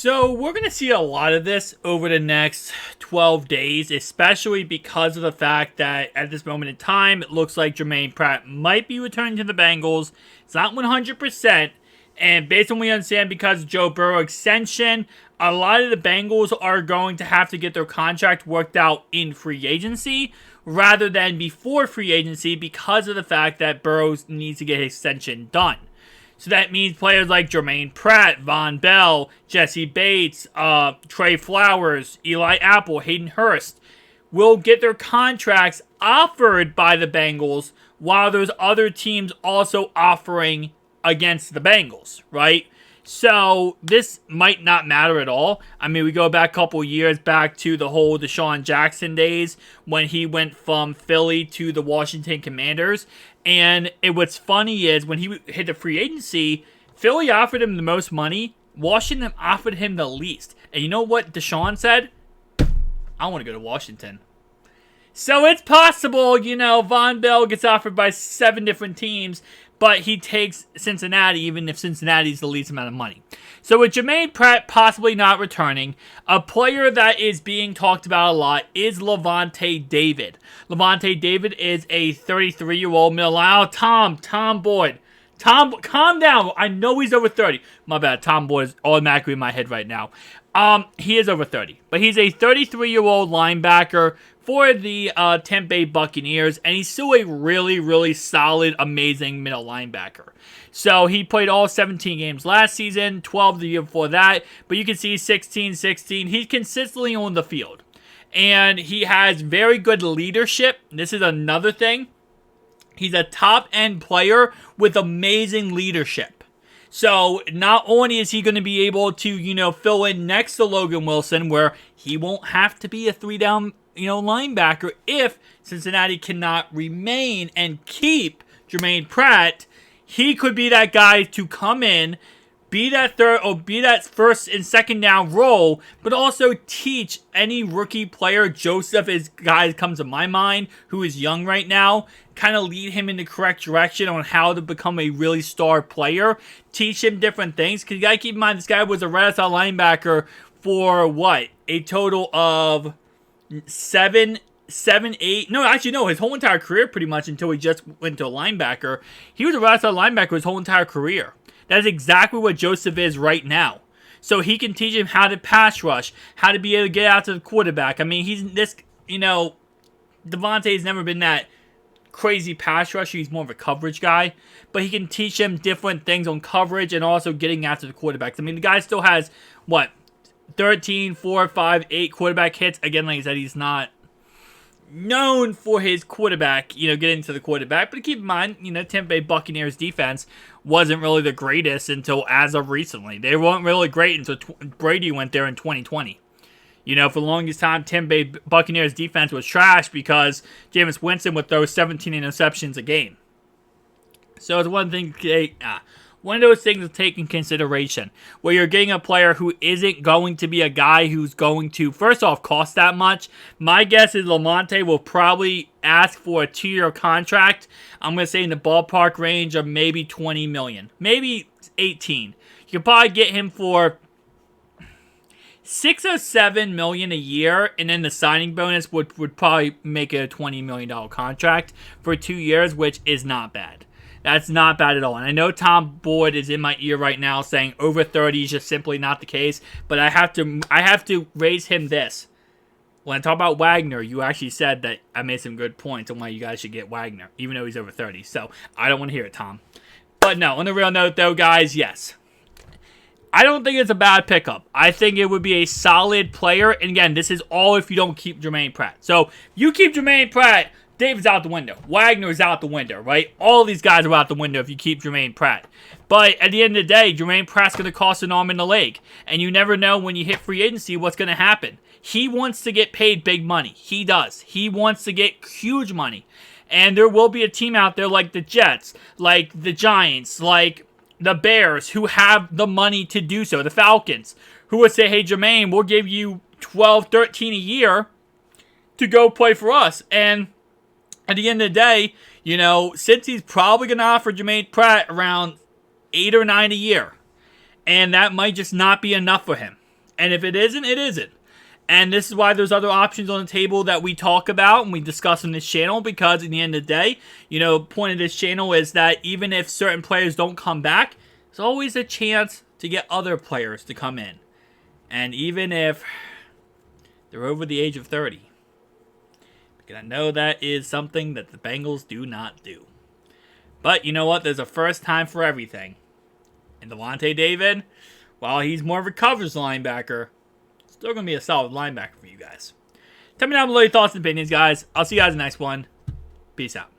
So we're going to see a lot of this over the next 12 days, especially because of the fact that at this moment in time, it looks like Jermaine Pratt might be returning to the Bengals. It's not 100%, and based on what we understand, because of Joe Burrow extension, a lot of the Bengals are going to have to get their contract worked out in free agency rather than before free agency because of the fact that Burrow needs to get his extension done. So that means players like Jermaine Pratt, Von Bell, Jesse Bates, Trey Flowers, Eli Apple, Hayden Hurst will get their contracts offered by the Bengals while there's other teams also offering against the Bengals, right? So this might not matter at all. I mean, we go back a couple years back to the whole Deshaun Jackson days when he went from Philly to the Washington Commanders. And what's funny is when he hit the free agency, Philly offered him the most money. Washington offered him the least. And you know what Deshaun said? I want to go to Washington. So it's possible, Von Bell gets offered by 7 different teams, but he takes Cincinnati, even if Cincinnati's the least amount of money. So with Jermaine Pratt possibly not returning, a player that is being talked about a lot is Lavonte David. Lavonte David is a 33-year-old middle linebacker. Tom Boyd. Tom, calm down. I know he's over 30. My bad. Tom Boyd is automatically in my head right now. He is over 30. But he's a 33-year-old linebacker for the Tampa Bay Buccaneers, and he's still a really, really solid, amazing middle linebacker. So he played all 17 games last season, 12 the year before that, but you can see 16. He's consistently on the field. And he has very good leadership. This is another thing. He's a top-end player with amazing leadership. So not only is he going to be able to, fill in next to Logan Wilson, where he won't have to be a 3-down, linebacker if Cincinnati cannot remain and keep Jermaine Pratt. He could be that guy to come in, be that third or be that first and second down role, but also teach any rookie player. Joseph is guy comes to my mind who is young right now. Kind of lead him in the correct direction on how to become a really star player. Teach him different things. Because you got to keep in mind, this guy was a right outside linebacker for what? A total of 7, 8. No, actually, no. His whole entire career pretty much until he just went to a linebacker. He was a right outside linebacker his whole entire career. That is exactly what Joseph is right now. So he can teach him how to pass rush, how to be able to get out to the quarterback. I mean, he's this, Lavonte has never been that crazy pass rusher. He's more of a coverage guy. But he can teach him different things on coverage and also getting out to the quarterbacks. I mean, the guy still has, 13, 4, 5, 8 quarterback hits. Again, like I said, he's not known for his quarterback, getting to the quarterback. But keep in mind, Tampa Bay Buccaneers defense wasn't really the greatest until as of recently. They weren't really great until Brady went there in 2020. For the longest time, Tampa Bay Buccaneers defense was trash because Jameis Winston would throw 17 interceptions a game. So it's one of those things to take in consideration, where you're getting a player who isn't going to be a guy who's going to, first off, cost that much. My guess is Lavonte will probably ask for a 2-year contract. I'm going to say in the ballpark range of maybe $20 million, maybe 18. You could probably get him for $6 or $7 million a year, and then the signing bonus would probably make it a $20 million contract for 2 years, which is not bad. That's not bad at all. And I know Tom Boyd is in my ear right now saying over 30 is just simply not the case. But I have to raise him this. When I talk about Wagner, you actually said that I made some good points on why you guys should get Wagner, even though he's over 30. So I don't want to hear it, Tom. But no, on the real note though, guys, yes. I don't think it's a bad pickup. I think it would be a solid player. And again, this is all if you don't keep Jermaine Pratt. So you keep Jermaine Pratt, David's out the window. Wagner's out the window, right? All these guys are out the window if you keep Jermaine Pratt. But at the end of the day, Jermaine Pratt's going to cost an arm and a leg. And you never know when you hit free agency what's going to happen. He wants to get paid big money. He does. He wants to get huge money. And there will be a team out there like the Jets, like the Giants, like the Bears, who have the money to do so. The Falcons, who would say, hey, Jermaine, we'll give you 12, 13 a year to go play for us. And at the end of the day, since he's probably going to offer Jermaine Pratt around 8 or 9 a year, and that might just not be enough for him. And if it isn't, it isn't. And this is why there's other options on the table that we talk about and we discuss on this channel, because at the end of the day, the point of this channel is that even if certain players don't come back, there's always a chance to get other players to come in. And even if they're over the age of 30. Because I know that is something that the Bengals do not do. But you know what? There's a first time for everything. And Lavonte David, while he's more of a coverage linebacker, still going to be a solid linebacker for you guys. Tell me down below your thoughts and opinions, guys. I'll see you guys in the next one. Peace out.